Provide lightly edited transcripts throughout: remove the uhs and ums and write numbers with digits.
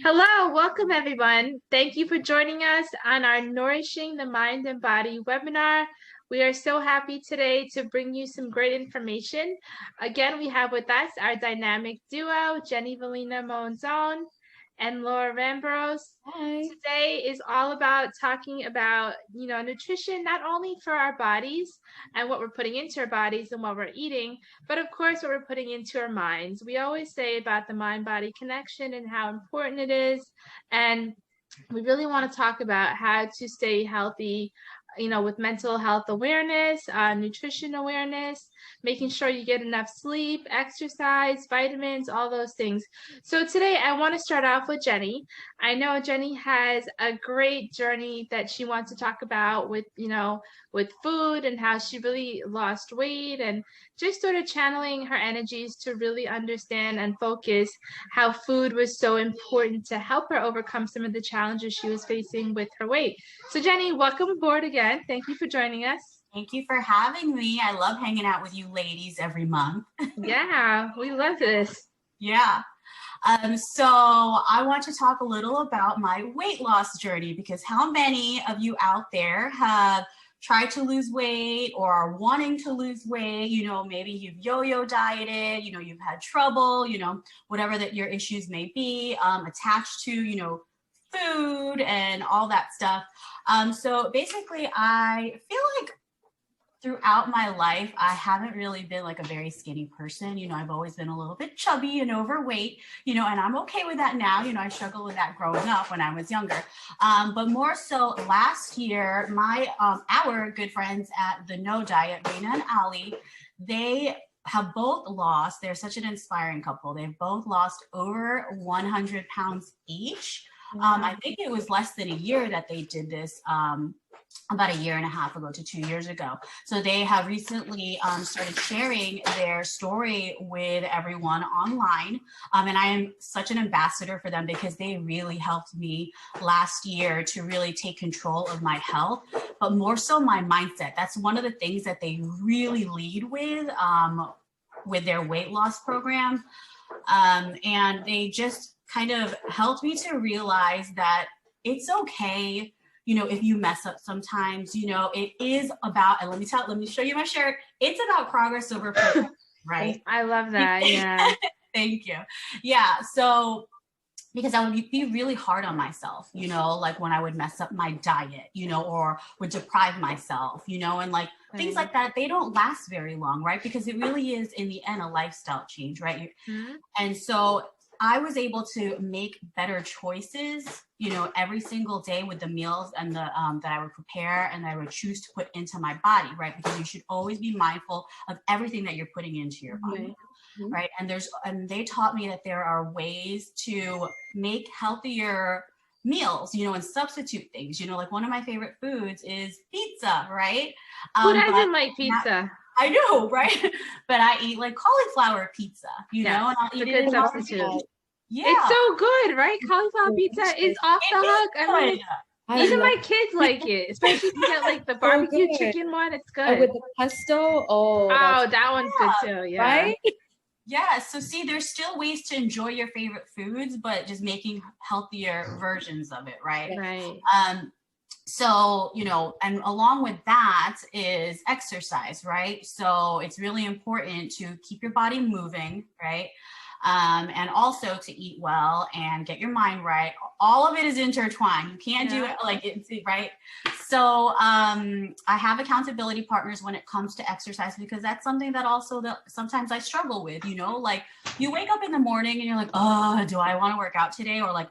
Hello, welcome everyone. Thank you for joining us on our Nourishing the Mind and Body webinar. We are so happy today to bring you some great information. Again, we have with us our dynamic duo, Jenny Valino-Monzon and Laura Rambarose. Hi. Today is all about talking about, nutrition, not only for our bodies and what we're putting into our bodies and what we're eating, but of course, what we're putting into our minds. We always say about the mind-body connection and how important it is. And we really want to talk about how to stay healthy, with mental health awareness, nutrition awareness, making sure you get enough sleep, exercise, vitamins, all those things. So today I want to start off with Jenny. I know Jenny has a great journey that she wants to talk about with food and how she really lost weight and just sort of channeling her energies to really understand and focus how food was so important to help her overcome some of the challenges she was facing with her weight. So Jenny, welcome aboard again. Thank you for joining us. Thank you for having me. I love hanging out with you ladies every month. Yeah, we love this. Yeah. So I want to talk a little about my weight loss journey, because how many of you out there have tried to lose weight or are wanting to lose weight? Maybe you've yo-yo dieted, you've had trouble, whatever that your issues may be, attached to, food and all that stuff. So basically, I feel like throughout my life, I haven't really been like a very skinny person. I've always been a little bit chubby and overweight, and I'm okay with that now. I struggled with that growing up when I was younger. But more so last year, our good friends at the No Diet, Raina and Ali, they have both lost, they're such an inspiring couple. They've both lost over 100 pounds each. I think it was less than a year that they did this, about a year and a half ago to 2 years ago. So they have recently started sharing their story with everyone online. And I am such an ambassador for them, because they really helped me last year to really take control of my health, but more so my mindset. That's one of the things that they really lead with their weight loss program. And they just kind of helped me to realize that it's okay, if you mess up sometimes. It is about, and let me show you my shirt. It's about progress over perfection, right? I love that. Yeah. Thank you. Yeah. So, because I would be really hard on myself, like when I would mess up my diet, or would deprive myself, and like things like that, they don't last very long, right? Because it really is in the end a lifestyle change, right? Mm-hmm. And so I was able to make better choices, every single day with the meals and the that I would prepare and that I would choose to put into my body, right? Because you should always be mindful of everything that you're putting into your body, right? And they taught me that there are ways to make healthier meals, and substitute things. Like one of my favorite foods is pizza, right? Who doesn't like pizza? I know, right? But I eat like cauliflower pizza, and I'll eat it in substitute. Yeah. It's so good, right? Cauliflower pizza is off the hook. I mean, even my kids like it, especially if you get like the barbecue chicken one. It's good. And with the pesto, that one's good too. Yeah. Right? Yeah. So see, there's still ways to enjoy your favorite foods, but just making healthier versions of it, right? Right. So, and along with that is exercise, right? So it's really important to keep your body moving, right? And also to eat well and get your mind right. All of it is intertwined. You can't do it like it's right. So I have accountability partners when it comes to exercise, because that's something that also sometimes I struggle with, like you wake up in the morning and you're like, oh, do I want to work out today? Or like,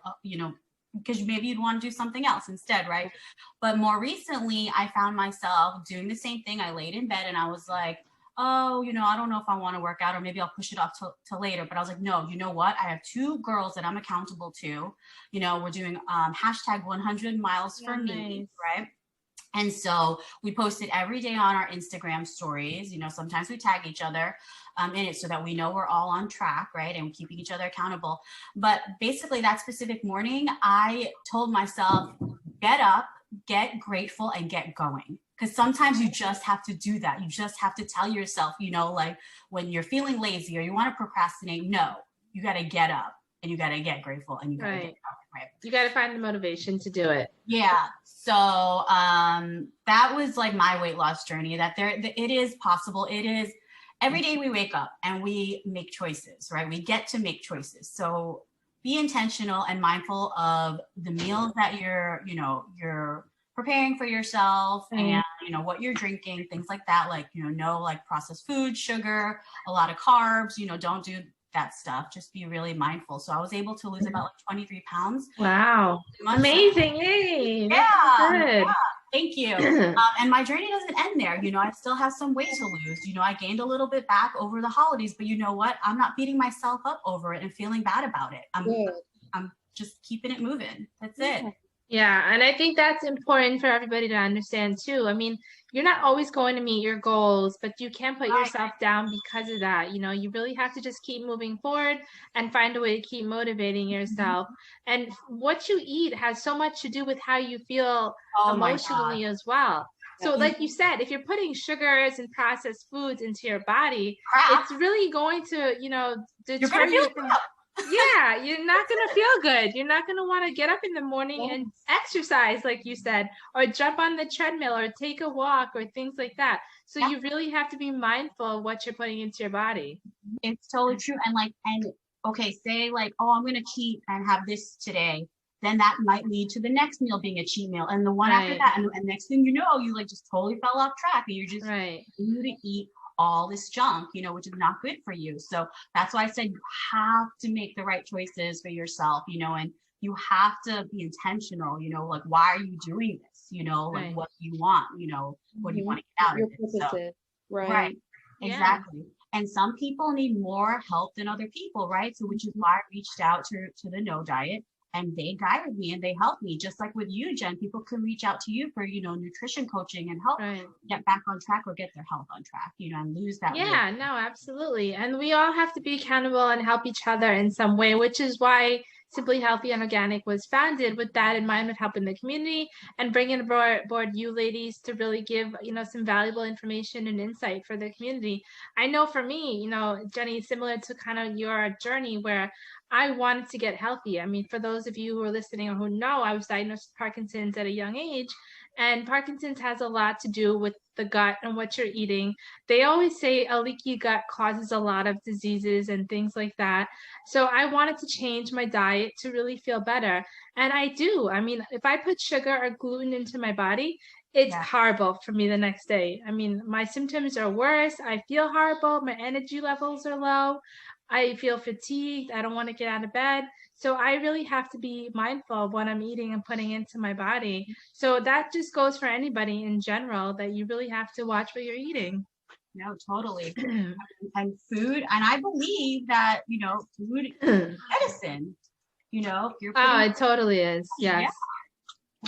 because maybe you'd want to do something else instead, right? But more recently, I found myself doing the same thing. I laid in bed and I was like, oh, I don't know if I want to work out, or maybe I'll push it off to later. But I was like, no, you know what? I have 2 girls that I'm accountable to. We're doing hashtag 100 miles for me, right? And so we post it every day on our Instagram stories. Sometimes we tag each other in it so that we know we're all on track, right? And keeping each other accountable. But basically that specific morning, I told myself, get up, get grateful, and get going. Because sometimes you just have to do that. You just have to tell yourself, like when you're feeling lazy or you want to procrastinate, no, you got to get up. and you got to get grateful, and you got to get Right. out, right? You got to find the motivation to do it. Yeah. So that was like my weight loss journey, that it is possible. It is every day we wake up and we make choices, right? We get to make choices. So be intentional and mindful of the meals that you're preparing for yourself, and what you're drinking, things like that. Like, no like processed food, sugar, a lot of carbs, don't do that stuff. Just be really mindful. So I was able to lose about like 23 pounds. Wow. Amazing. Yay. Yeah. Good. Yeah. Thank you. And my journey doesn't end there. I still have some weight to lose. I gained a little bit back over the holidays, but you know what? I'm not beating myself up over it and feeling bad about it. I'm just keeping it moving. That's it. Yeah, and I think that's important for everybody to understand too. I mean, you're not always going to meet your goals, but you can't put yourself down because of that. You really have to just keep moving forward and find a way to keep motivating yourself. And what you eat has so much to do with how you feel emotionally as well. So like you said, if you're putting sugars and processed foods into your body, it's really going to, deter you from yeah, you're not going to feel good. You're not going to want to get up in the morning and exercise, like you said, or jump on the treadmill or take a walk or things like that. So you really have to be mindful of what you're putting into your body. It's totally true. And okay, say like, oh, I'm going to cheat and have this today. Then that might lead to the next meal being a cheat meal, and the one after that. And next thing you know, you like just totally fell off track, and you're just continue to eat all this junk, which is not good for you. So that's why I said you have to make the right choices for yourself, and you have to be intentional, like, why are you doing this? Like, what do you want? What do you want to get out of it? So, right. Exactly. And some people need more help than other people, right? So which is why I reached out to the No Diet. And they guided me and they helped me, just like with you, Jen. People can reach out to you for, nutrition coaching and help get back on track or get their health on track, and lose that weight. Yeah, no, absolutely. And we all have to be accountable and help each other in some way, which is why Simply Healthy and Organic was founded, with that in mind, with helping the community and bringing aboard you ladies to really give, some valuable information and insight for the community. I know for me, Jenny, similar to kind of your journey where I wanted to get healthy. I mean, for those of you who are listening or who know, I was diagnosed with Parkinson's at a young age, and Parkinson's has a lot to do with the gut and what you're eating. They always say a leaky gut causes a lot of diseases and things like that. So I wanted to change my diet to really feel better. And I do. I mean, if I put sugar or gluten into my body, it's horrible for me the next day. I mean, my symptoms are worse. I feel horrible. My energy levels are low. I feel fatigued. I don't want to get out of bed. So I really have to be mindful of what I'm eating and putting into my body. So that just goes for anybody in general, that you really have to watch what you're eating. No, totally. And food, and I believe that, food is medicine, if you're it totally is. Yes.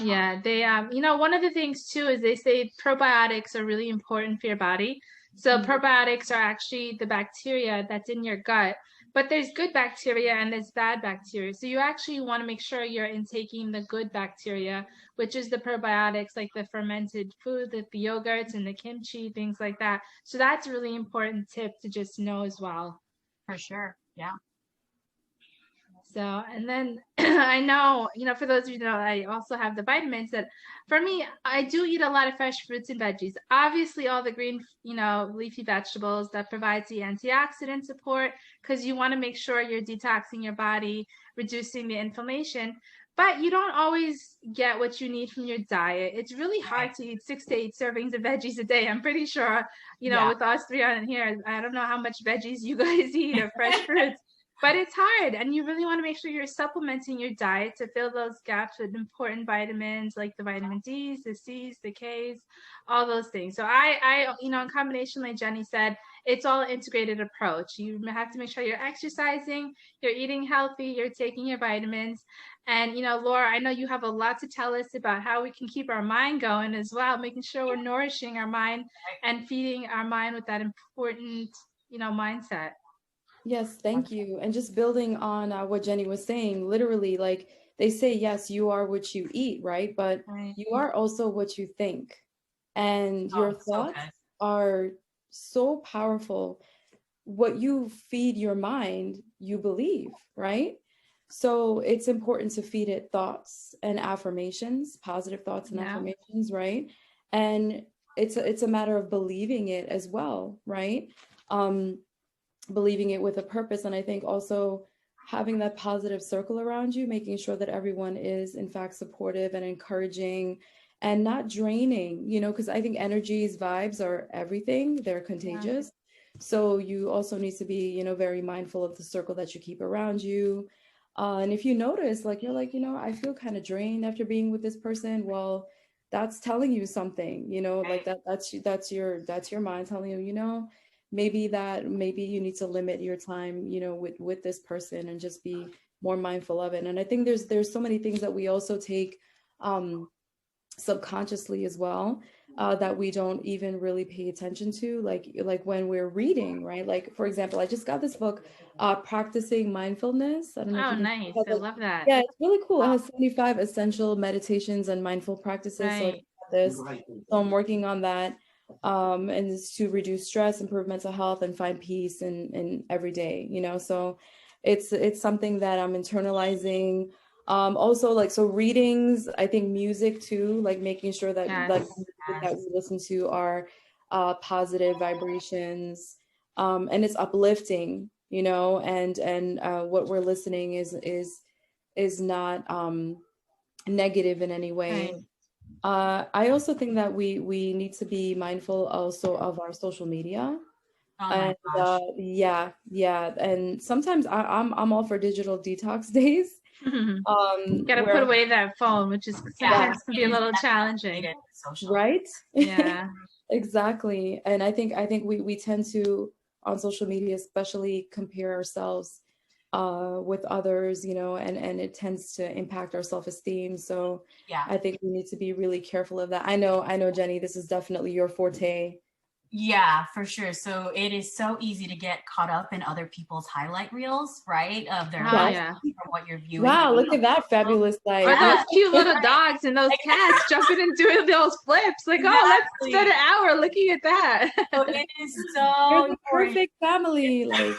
Yeah. They, one of the things too is they say probiotics are really important for your body. So probiotics are actually the bacteria that's in your gut, but there's good bacteria and there's bad bacteria. So you actually want to make sure you're intaking the good bacteria, which is the probiotics, like the fermented food, like the yogurts and the kimchi, things like that. So that's a really important tip to just know as well. For sure. Yeah. So, and then I know, for those of you who know, I also have the vitamins that for me, I do eat a lot of fresh fruits and veggies. Obviously, all the green, leafy vegetables that provides the antioxidant support, because you want to make sure you're detoxing your body, reducing the inflammation. But you don't always get what you need from your diet. It's really hard to eat 6 to 8 servings of veggies a day. I'm pretty sure, with us three on here, I don't know how much veggies you guys eat or fresh fruits. But it's hard, and you really want to make sure you're supplementing your diet to fill those gaps with important vitamins like the vitamin D's, the C's, the K's, all those things. So I in combination, like Jenny said, it's all an integrated approach. You have to make sure you're exercising, you're eating healthy, you're taking your vitamins. And, Laura, I know you have a lot to tell us about how we can keep our mind going as well, making sure we're nourishing our mind and feeding our mind with that important, mindset. Yes, thank you. And just building on what Jenny was saying, literally, like they say, yes, you are what you eat, right? But you are also what you think. And your thoughts are so powerful. What you feed your mind, you believe, right? So it's important to feed it thoughts and affirmations, positive thoughts and affirmations, right? And it's a matter of believing it as well, right? Believing it with a purpose. And I think also having that positive circle around you, making sure that everyone is in fact supportive and encouraging and not draining, you know, because I think energies, vibes are everything. They're contagious. So you also need to be, you know, very mindful of the circle that you keep around you. And if you notice, like, you're like, you know, I feel kind of drained after being with this person. Well, that's telling you something, you know, like that's your mind telling you, you know, maybe you need to limit your time, you know, with this person and just be more mindful of it. And I think there's so many things that we also take subconsciously as well, that we don't even really pay attention to, like when we're reading, right? Like, for example, I just got this book, Practicing Mindfulness. I don't know if you nice. I love that. Yeah, it's really cool. It has 75 essential meditations and mindful practices. So I'm working on that. And it's to reduce stress, improve mental health, and find peace in every day, you know. So it's something that I'm internalizing. Also, like, so readings, I think music too, like making sure that that we listen to are positive vibrations, and it's uplifting, you know, and what we're listening is not negative in any way. I also think that we need to be mindful also of our social media. And yeah, and sometimes I'm all for digital detox days. Gotta put away that phone, which is sometimes can be a little challenging, right? Yeah. Exactly. And I think we tend to, on social media especially, compare ourselves with others, you know, and it tends to impact our self-esteem. So I think we need to be really careful of that. I know, Jenny, this is definitely your forte. Yeah, for sure. So it is so easy to get caught up in other people's highlight reels, right? Of their lives, from what you're viewing. Wow, look at that fabulous life. Or those cute little dogs and those cats jumping and doing those flips. Like, oh, let's spend an hour looking at that. So it is so You're the perfect family. Like,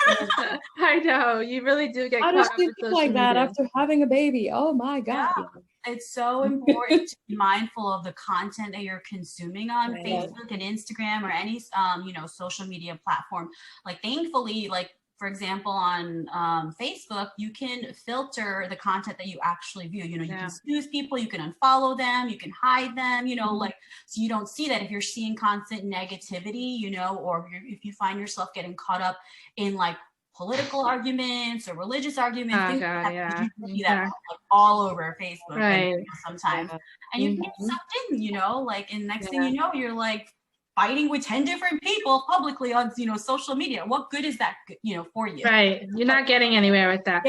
I know, you really do get how caught does up she with look social like that media after having a baby? Oh my God. Yeah. It's so important to be mindful of the content that you're consuming on Facebook and Instagram or any you know, social media platform. Like, thankfully, like, for example, on Facebook, you can filter the content that you actually view. You know, you can snooze people, you can unfollow them, you can hide them, you know, like, so you don't see that. If you're seeing constant negativity, you know, or if you find yourself getting caught up in like political arguments or religious arguments, things like that, you see that like all over Facebook and sometimes, and you can get sucked in, you know, like, and next thing you know, you're like fighting with 10 different people publicly on, you know, social media. What good is that, you know, for you? Right. You're not getting anywhere with that.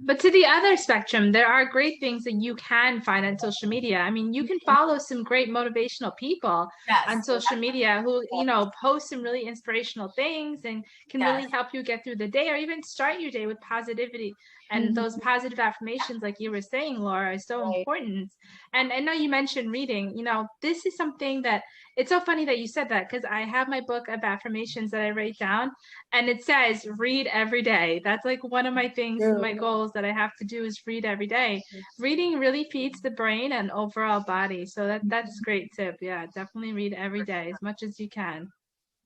But to the other spectrum, there are great things that you can find on social media. I mean, you can follow some great motivational people on social media who, you know, post some really inspirational things and can really help you get through the day or even start your day with positivity. And those positive affirmations, like you were saying, Laura, is so important. And I know you mentioned reading. You know, this is something that, it's so funny that you said that, because I have my book of affirmations that I write down, and it says read every day. That's like one of my things, my goals that I have to do is read every day. Reading really feeds the brain and overall body. So that's a great tip. Yeah, definitely read every day as much as you can.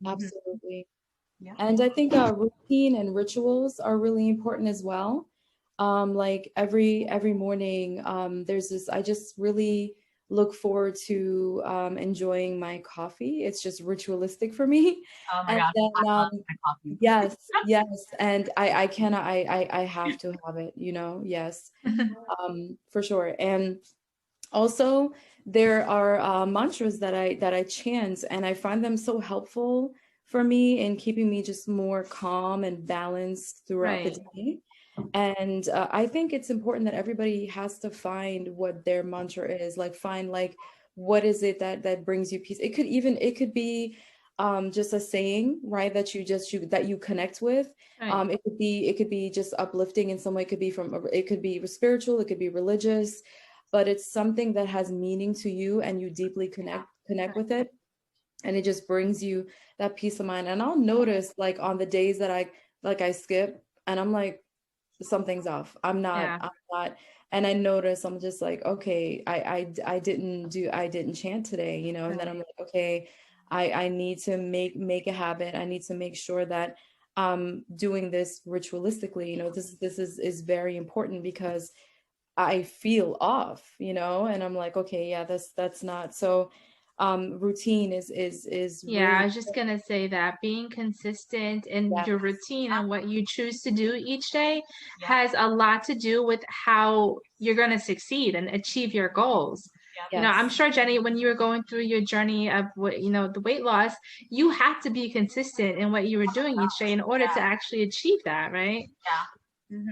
Absolutely. And I think routine and rituals are really important as well. Like every morning, there's this, I just really look forward to enjoying my coffee. It's just ritualistic for me. Oh my gosh, I love my coffee. Yes. And I have to have it, you know, yes, for sure. And also there are mantras that I chant, and I find them so helpful for me in keeping me just more calm and balanced throughout the day. And I think it's important that everybody has to find what their mantra is, like find like what is it that brings you peace. It could be just a saying, right, that you connect with. It could be just uplifting in some way. It could be spiritual, it could be religious, but it's something that has meaning to you and you deeply connect with it, and it just brings you that peace of mind. And I'll notice, like, on the days that I skip and I'm like, something's off. I'm not, and I notice I'm just like, okay, I didn't chant today, you know, and then I'm like, okay, I need to make a habit. I need to make sure that doing this ritualistically, you know, this is very important because I feel off, you know, and I'm like, okay, yeah, that's not so. Routine is really I was just gonna say that being consistent in your routine and what you choose to do each day has a lot to do with how you're gonna succeed and achieve your goals. You know, I'm sure, Jenny, when you were going through your journey of what, you know, the weight loss, you had to be consistent in what you were doing each day in order to actually achieve that, right? Yeah.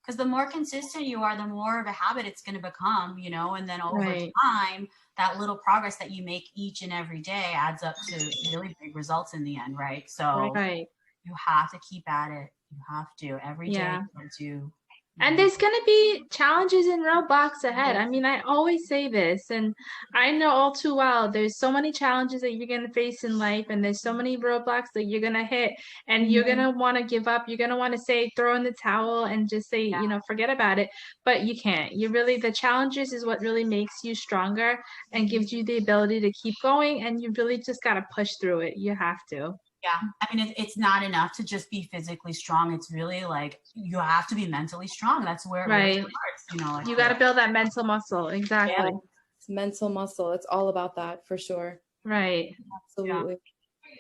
Because the more consistent you are, the more of a habit it's going to become, you know, and then over time, that little progress that you make each and every day adds up to really big results in the end, right? So you have to keep at it. You have to every day do. And there's going to be challenges and roadblocks ahead. I mean, I always say this, and I know all too well, there's so many challenges that you're going to face in life, and there's so many roadblocks that you're going to hit, and you're going to want to give up. You're going to want to say, throw in the towel and just say, you know, forget about it. But you can't. The challenges is what really makes you stronger and gives you the ability to keep going. And you really just got to push through it. You have to. Yeah. I mean, it's not enough to just be physically strong. It's really like you have to be mentally strong. That's where it really starts, you know. Like, you got to build that mental muscle. Exactly. Yeah. It's mental muscle. It's all about that for sure. Right. Absolutely. Yeah.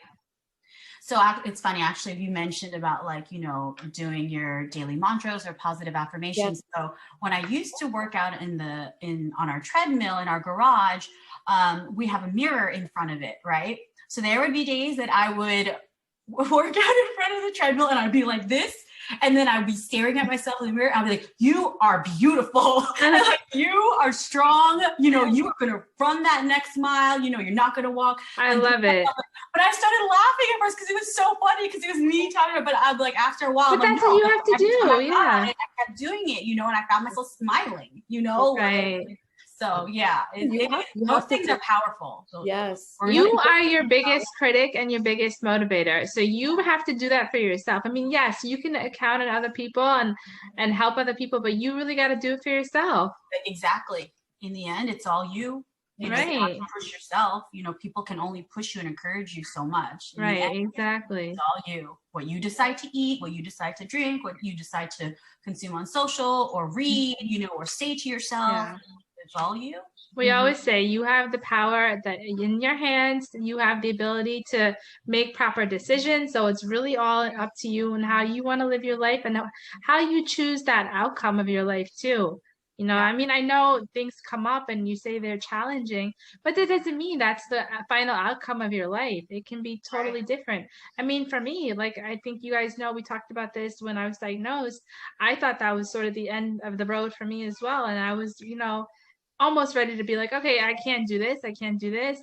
So it's funny, actually, you mentioned about like, you know, doing your daily mantras or positive affirmations. So when I used to work out on our treadmill in our garage, we have a mirror in front of it, right? So there would be days that I would work out in front of the treadmill and I'd be like this. And then I'd be staring at myself in the mirror. I'd be like, you are beautiful. Like, you are strong. You know, you are going to run that next mile. You know, you're not going to walk. I love it. But I started laughing at first because it was so funny because it was me talking about it. But I'd like, after a while, but that's what you have to do. I kept doing it, you know, and I found myself smiling, you know. Right. So yeah, those things are powerful. Yes. You are your biggest critic and your biggest motivator. So you have to do that for yourself. I mean, yes, you can count on other people and help other people, but you really got to do it for yourself. Exactly. In the end, it's all you. You just have to push yourself. You know, people can only push you and encourage you so much. Exactly. It's all you. What you decide to eat, what you decide to drink, what you decide to consume on social or read, you know, or say to yourself. Yeah. It's all you. We always say you have the power that in your hands. You have the ability to make proper decisions. So it's really all up to you and how you want to live your life and how you choose that outcome of your life too. You know, I mean, I know things come up and you say they're challenging, but that doesn't mean that's the final outcome of your life. It can be totally different. I mean, for me, like, I think you guys know, we talked about this when I was diagnosed. I thought that was sort of the end of the road for me as well. And I was, you know, almost ready to be like, okay, I can't do this.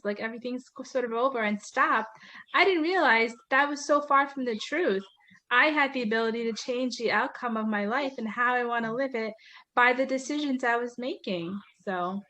Like, everything's sort of over and stopped. I didn't realize that was so far from the truth. I had the ability to change the outcome of my life and how I want to live it by the decisions I was making. So,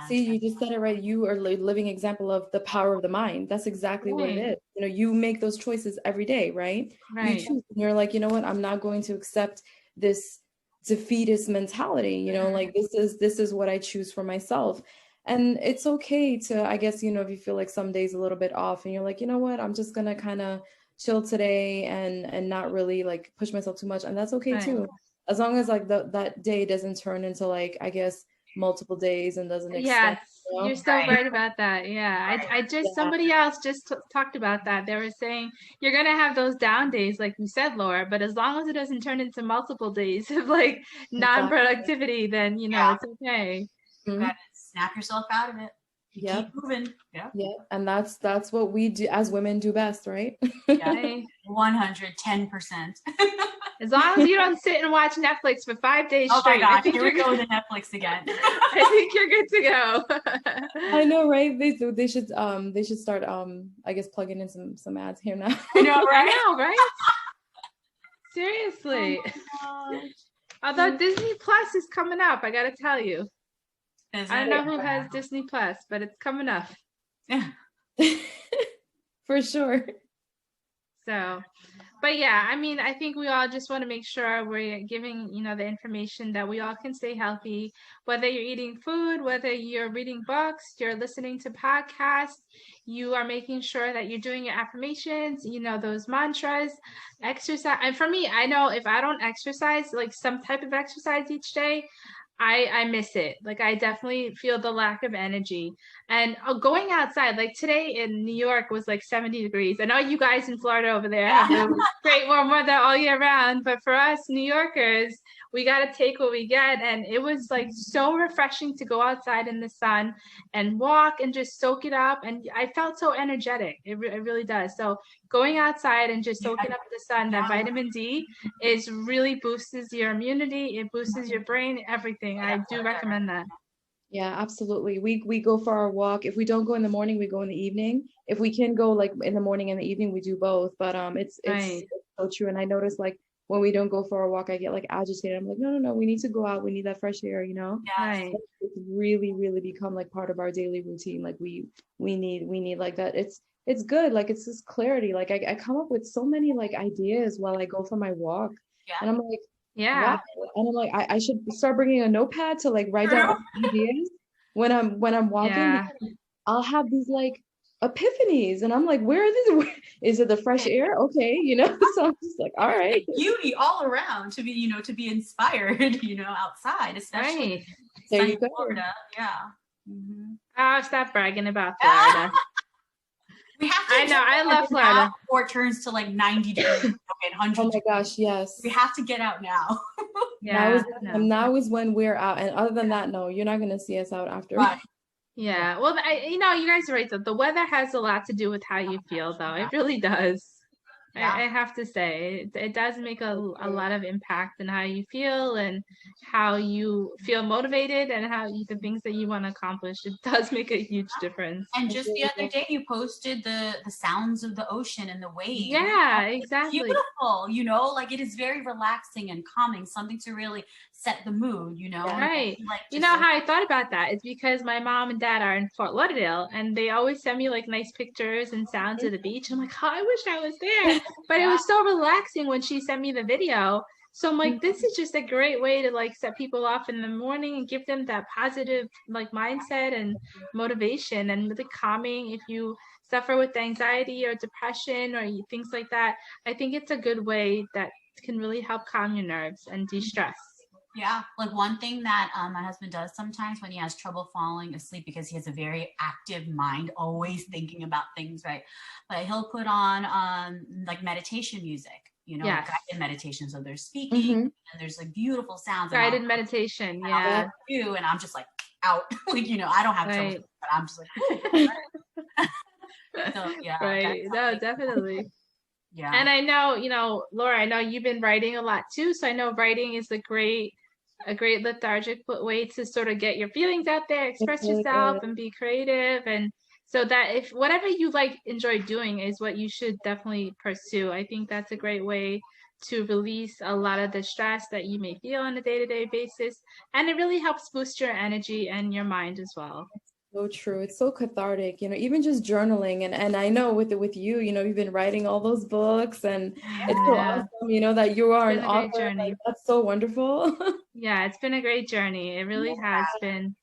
see, you just said it right. You are a living example of the power of the mind. That's exactly what it is. You know, you make those choices every day, right? You choose, and you're like, you know what? I'm not going to accept this defeatist mentality, you know, like this is what I choose for myself. And it's okay to, I guess, you know, if you feel like some days a little bit off and you're like, you know what, I'm just gonna kind of chill today and not really like push myself too much, and that's okay too, as long as like that day doesn't turn into like, I guess, multiple days and doesn't extend. You know? You're so right about that. I just somebody else just talked about that. They were saying you're gonna have those down days, like you said, Laura, but as long as it doesn't turn into multiple days of like non-productivity, then you know it's okay. You gotta snap yourself out of it. Keep moving. Yeah. And that's what we do as women do best, right? 110%. As long as you don't sit and watch Netflix for 5 days straight. Oh my gosh, here we go with the Netflix again. I think you're good to go. I know, right? They should start I guess plugging in some ads here now. I know, right? I know, right? Seriously. Oh, although Disney Plus is coming up, I gotta tell you. I don't know who has Disney Plus, but it's coming up. For sure. So, but yeah, I mean, I think we all just want to make sure we're giving, the information that we all can stay healthy, whether you're eating food, whether you're reading books, you're listening to podcasts, you are making sure that you're doing your affirmations, those mantras, exercise. And for me, I know if I don't exercise, like some type of exercise each day, I miss it. Like I definitely feel the lack of energy. And going outside, like today in New York was like 70 degrees. I know you guys in Florida over there have the great warm weather all year round, but for us New Yorkers, we got to take what we get. And it was like so refreshing to go outside in the sun and walk and just soak it up. And I felt so energetic. It really does. So going outside and just soaking up the sun, that vitamin D is really boosts your immunity. It boosts your brain, everything. I do recommend that. Yeah, absolutely. We go for our walk. If we don't go in the morning, we go in the evening. If we can go like in the morning and the evening, we do both. But it's so true. And I notice like when we don't go for a walk, I get like agitated. I'm like, no, we need to go out. We need that fresh air, Yeah. Right. It's really, really become like part of our daily routine. Like we need like that. It's good. Like it's this clarity. Like I come up with so many like ideas while I go for my walk. Yeah. And I'm like, yeah. wow. And I'm like, I should start bringing a notepad to like write down ideas when I'm walking. Yeah. I'll have these like epiphanies, and I'm like, where are these? Is it the fresh air? Okay, So I'm just like, all right. Beauty all around to be, to be inspired, outside, especially there you go. Florida. Yeah. Mm-hmm. Oh, stop bragging about Florida. We have to. I know. I love Florida. Before it turns to like 90 degrees and 100. Oh my gosh, yes. We have to get out now. Yeah. Now is when we're out, and other than that, no, you're not gonna see us out after. Right. Yeah. Well, you guys are right though. The weather has a lot to do with how you feel, though. It really does. Yeah. I have to say, it does make a lot of impact in how you feel and how you feel motivated and the things that you want to accomplish. It does make a huge difference. And just the other day, you posted the sounds of the ocean and the waves. Yeah, exactly. It's beautiful, like it is very relaxing and calming, something to really set the mood, Right. Like, how I thought about that is because my mom and dad are in Fort Lauderdale and they always send me like nice pictures and sounds of the beach. I'm like, oh, I wish I was there. But it was so relaxing when she sent me the video. So I'm like, this is just a great way to like set people off in the morning and give them that positive like mindset and motivation, and really calming if you suffer with anxiety or depression or things like that. I think it's a good way that can really help calm your nerves and de-stress. Yeah, like one thing that my husband does sometimes when he has trouble falling asleep, because he has a very active mind, always thinking about things, right? But he'll put on like meditation music, guided meditation. So they're speaking and there's like beautiful sounds. Guided meditation, yeah. And I'm just like out, like, I don't have trouble, but I'm just like, so yeah. Right, no, definitely. Yeah. And I know, Laura, I know you've been writing a lot too. So I know writing is a great lethargic way to sort of get your feelings out there, express yourself and be creative. And so that if whatever you like enjoy doing is what you should definitely pursue. I think that's a great way to release a lot of the stress that you may feel on a day-to-day basis. And it really helps boost your energy and your mind as well. So true. It's so cathartic, even just journaling. And I know with you, you've been writing all those books, and it's so awesome, that you are an author. Like, that's so wonderful. Yeah, it's been a great journey. It really has been.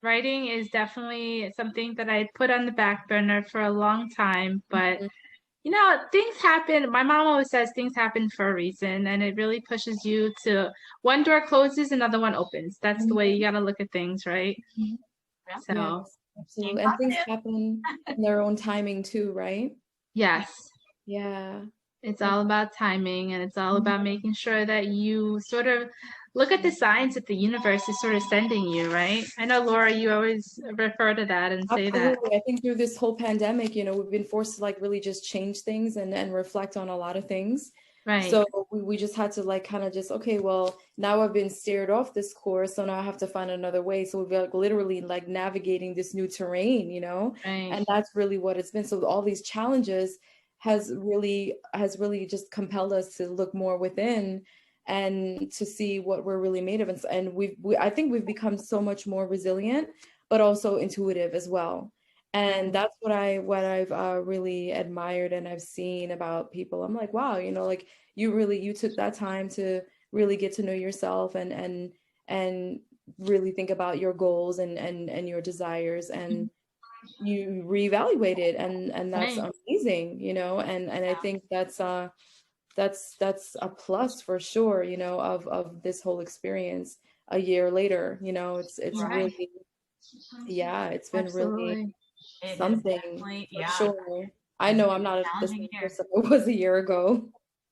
Writing is definitely something that I put on the back burner for a long time, but things happen. My mom always says things happen for a reason, and it really pushes you to, one door closes, another one opens. That's the way you got to look at things, right? So yes, absolutely. And things happen in their own timing too, right? Yes. Yeah. It's all about timing, and it's all about making sure that you sort of look at the signs that the universe is sort of sending you, right? I know, Laura, you always refer to that and say that. I think through this whole pandemic, we've been forced to like really just change things and reflect on a lot of things. Right. So we just had to like kind of just, okay, well, now I've been steered off this course, so now I have to find another way. So we've like literally like navigating this new terrain, Right. And that's really what it's been. So all these challenges has really just compelled us to look more within and to see what we're really made of. And I think we've become so much more resilient, but also intuitive as well. And that's what I've really admired and I've seen about people. I'm like, wow, you know, like you took that time to really get to know yourself and really think about your goals and your desires, and you reevaluate it, and that's amazing, you know, and I think that's a plus for sure, you know, of this whole experience a year later, you know. It's really, yeah, it's been really something for sure. I know I'm not the same person I was a year ago.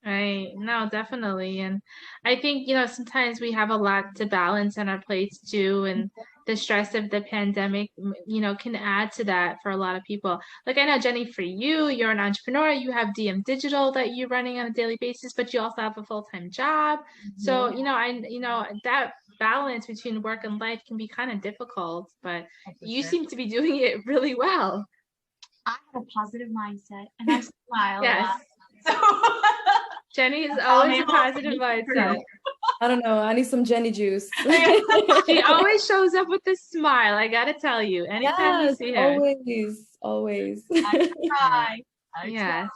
Right. No, definitely. And I think, you know, sometimes we have a lot to balance on our plates too. And the stress of the pandemic, you know, can add to that for a lot of people. Like I know, Jenny, for you, you're an entrepreneur, you have DM Digital that you're running on a daily basis, but you also have a full-time job. So, you know, that balance between work and life can be kind of difficult, but you seem to be doing it really well. I have a positive mindset and I smile a Yes. lot. So Jenny is always a positive mindset. I don't know. I need some Jenny juice. She always shows up with a smile. I gotta tell you, anytime you see her. Always. I try. Yes,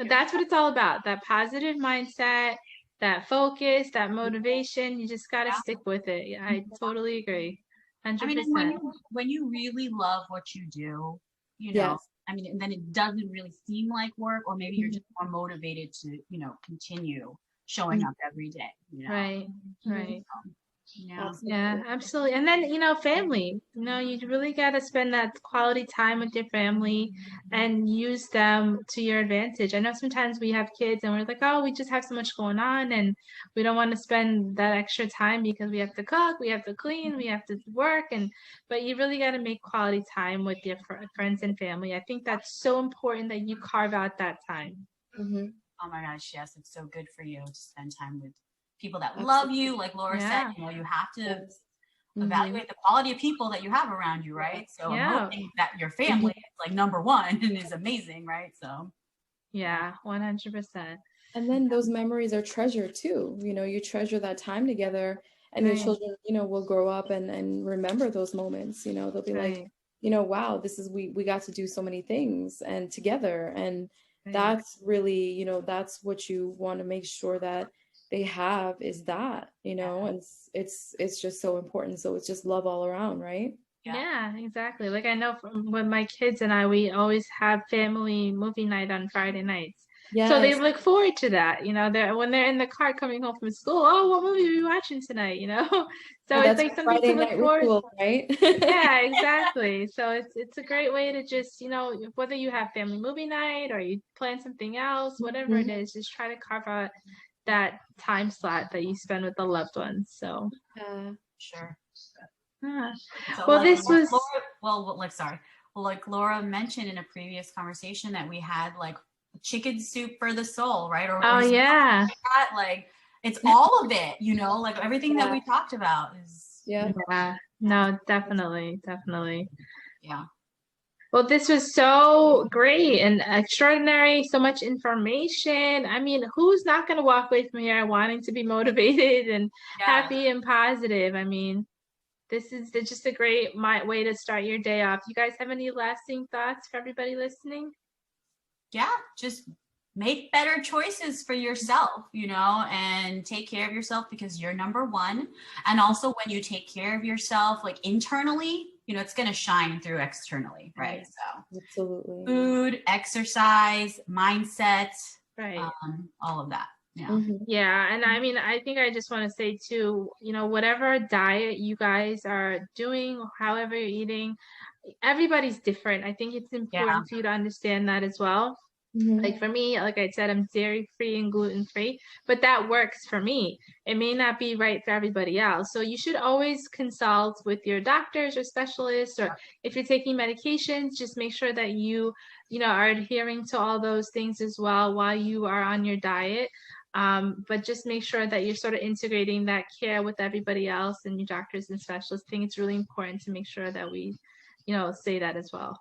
that's what it's all about. That positive mindset, that focus, that motivation. You just gotta stick with it. Yeah, I totally agree. 100%. I mean, when you really love what you do, you know, I mean, and then it doesn't really seem like work, or maybe you're just more motivated to, you know, continue showing up every day, you know? Right. Yeah. Yeah, absolutely. And then, you know, family, you know, you really got to spend that quality time with your family and use them to your advantage. I know sometimes we have kids and we're like, oh, we just have so much going on and we don't want to spend that extra time because we have to cook, we have to clean, we have to work. But you really got to make quality time with your friends and family. I think that's so important that you carve out that time. Oh my gosh, yes, it's so good for you to spend time with people that love you. Like Laura said, you know, you have to evaluate the quality of people that you have around you, right? So I'm hoping that your family is like number one and is amazing, right? So yeah, 100%. And then those memories are treasured too. You know, you treasure that time together, and your children, you know, will grow up and remember those moments. You know, they'll be like, you know, wow, this is we got to do so many things and together, and that's really, you know, that's what you want to make sure that they have, is that, you know, and it's just so important. So it's just love all around, right? Yeah, exactly. Like I know with my kids and I, we always have family movie night on Friday nights. So they look forward to that, you know, when they're in the car coming home from school, oh, what movie are we watching tonight, you know? So it's like something to look forward to, right? Yeah, exactly. So it's a great way to just, you know, whether you have family movie night or you plan something else, whatever it is, just try to carve out that time slot that you spend with the loved ones. So sure. Yeah. So well, like, this was like Laura mentioned in a previous conversation that we had, like chicken soup for the soul, right? Or yeah, like that. Like it's all of it, you know, like everything that we talked about is no, definitely. Yeah. Well, this was so great and extraordinary, so much information. I mean, who's not going to walk away from here wanting to be motivated and happy and positive? I mean, this is just a great way to start your day off. You guys have any lasting thoughts for everybody listening? Yeah, just make better choices for yourself, you know, and take care of yourself because you're number one. And also when you take care of yourself, like internally, you know, it's going to shine through externally, right? So absolutely. Food, exercise, mindset, all of that. Yeah. And I mean, I think I just want to say too, you know, whatever diet you guys are doing, however you're eating, everybody's different. I think it's important for you to understand that as well. Like for me, like I said, I'm dairy free and gluten free, but that works for me. It may not be right for everybody else. So you should always consult with your doctors or specialists, or if you're taking medications, just make sure that you know, are adhering to all those things as well while you are on your diet. But just make sure that you're sort of integrating that care with everybody else and your doctors and specialists. I think it's really important to make sure that we, you know, say that as well.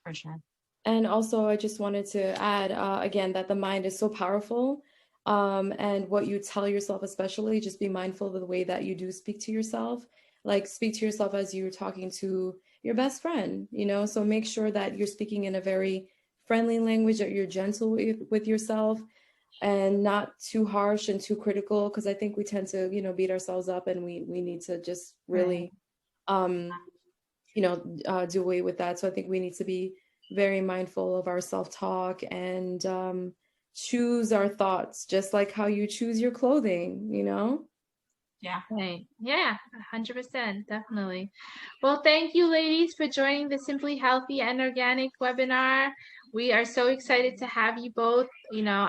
For sure. And also, I just wanted to add, again, that the mind is so powerful. And what you tell yourself, especially, just be mindful of the way that you do speak to yourself. Like, speak to yourself as you're talking to your best friend, you know? So make sure that you're speaking in a very friendly language, that you're gentle with yourself and not too harsh and too critical, because I think we tend to, you know, beat ourselves up, and we need to just really, you know, do away with that. So I think we need to be very mindful of our self-talk and choose our thoughts, just like how you choose your clothing, you know? Yeah. Right. Yeah, 100%, definitely. Well, thank you, ladies, for joining the Simply Healthy and Organic webinar. We are so excited to have you both. You know,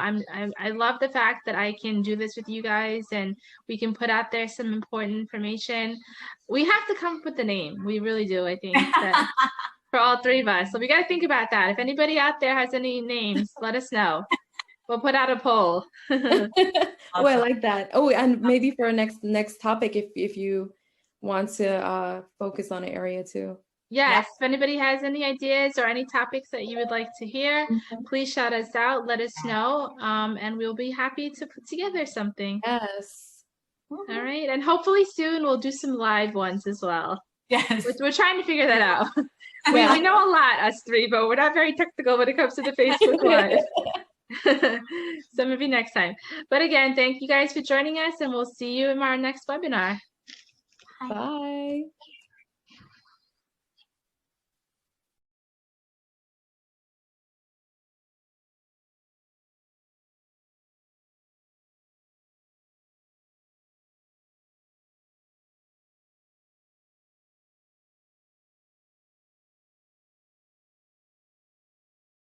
I love the fact that I can do this with you guys, and we can put out there some important information. We have to come up with the name. We really do, I think, that for all three of us. So we got to think about that. If anybody out there has any names, let us know. We'll put out a poll. Oh, I like that. Oh, and maybe for a next topic, if you want to focus on an area too. Yes, if anybody has any ideas or any topics that you would like to hear, please shout us out, let us know, and we'll be happy to put together something. Yes. All right, and hopefully soon we'll do some live ones as well. Yes. We're trying to figure that out. We know a lot, us three, but we're not very technical when it comes to the Facebook Live. So maybe next time. But again, thank you guys for joining us, and we'll see you in our next webinar. Bye.